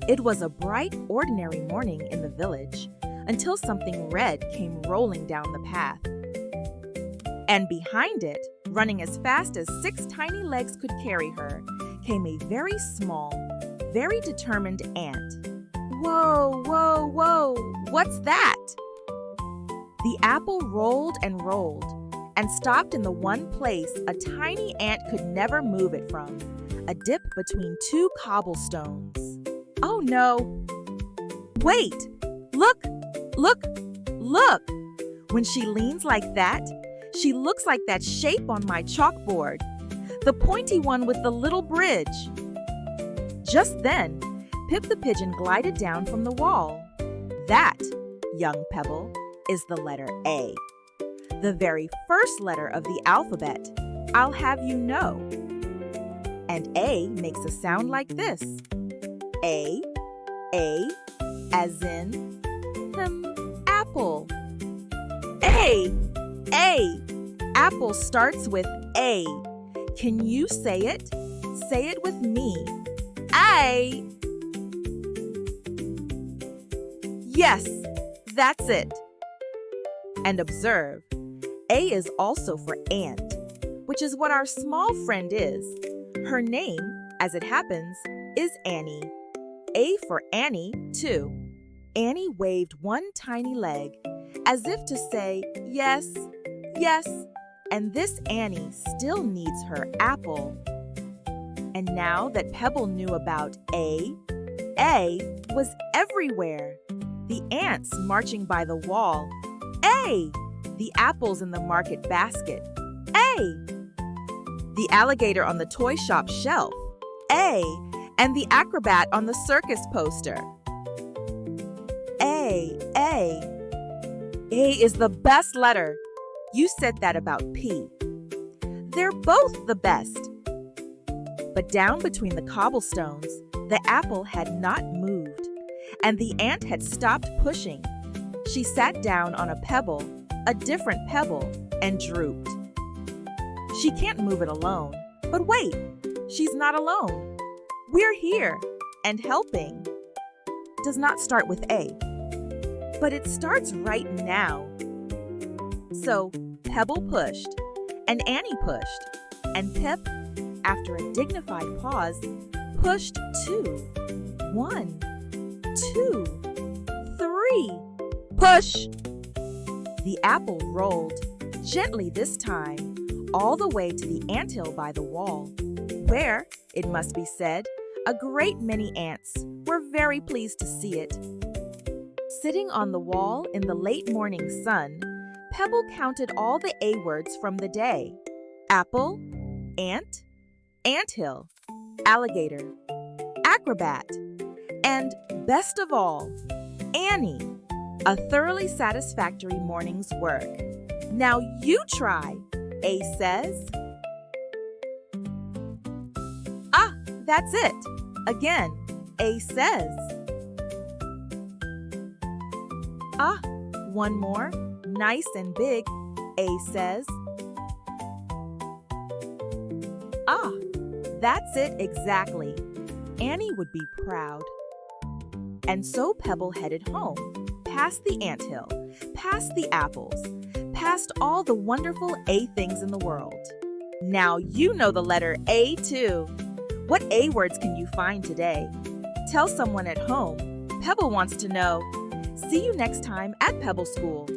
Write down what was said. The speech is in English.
It was a bright, ordinary morning in the village until something red came rolling down the path. And behind it, running as fast as 6 tiny legs could carry her, came a very small, very determined ant. Whoa, whoa, whoa, what's that? The apple rolled and rolled and stopped in the one place a tiny ant could never move it from, a dip between 2 cobblestones. Oh no! Wait! Look! Look! Look! When she leans like that, she looks like that shape on my chalkboard, the pointy one with the little bridge. Just then, Pip the pigeon glided down from the wall. That, young Pebble, is the letter A, the very first letter of the alphabet, I'll have you know. And A makes a sound like this. A, as in, apple. A, apple starts with A. Can you say it? Say it with me. A. Yes, that's it. And observe, A is also for ant, which is what our small friend is. Her name, as it happens, is Annie. A for Annie, too. Annie waved one tiny leg, as if to say, yes, yes, and this Annie still needs her apple. And now that Pebble knew about A was everywhere. The ants marching by the wall, A! The apples in the market basket, A! The alligator on the toy shop shelf, A! And the acrobat on the circus poster. A is the best letter. You said that about P. They're both the best. But down between the cobblestones, the apple had not moved, and the ant had stopped pushing. She sat down on a pebble, a different pebble, and drooped. She can't move it alone. But wait, she's not alone. We're here and helping. Does not start with A, but it starts right now. So Pebble pushed, and Annie pushed, and Pip, after a dignified pause, pushed too. 1, 2, 3. Push! The apple rolled, gently this time, all the way to the anthill by the wall, where, it must be said, a great many ants were very pleased to see it. Sitting on the wall in the late morning sun, Pebble counted all the A words from the day: apple, ant, anthill, alligator, acrobat, and, best of all, Annie. A thoroughly satisfactory morning's work. Now you try, A says. Ah, that's it. Again, A says. Ah, one more, nice and big, A says. Ah, that's it exactly. Annie would be proud. And so Pebble headed home, past the anthill, past the apples, past all the wonderful A things in the world. Now you know the letter A too. What A words can you find today? Tell someone at home. Pebble wants to know. See you next time at Pebble School.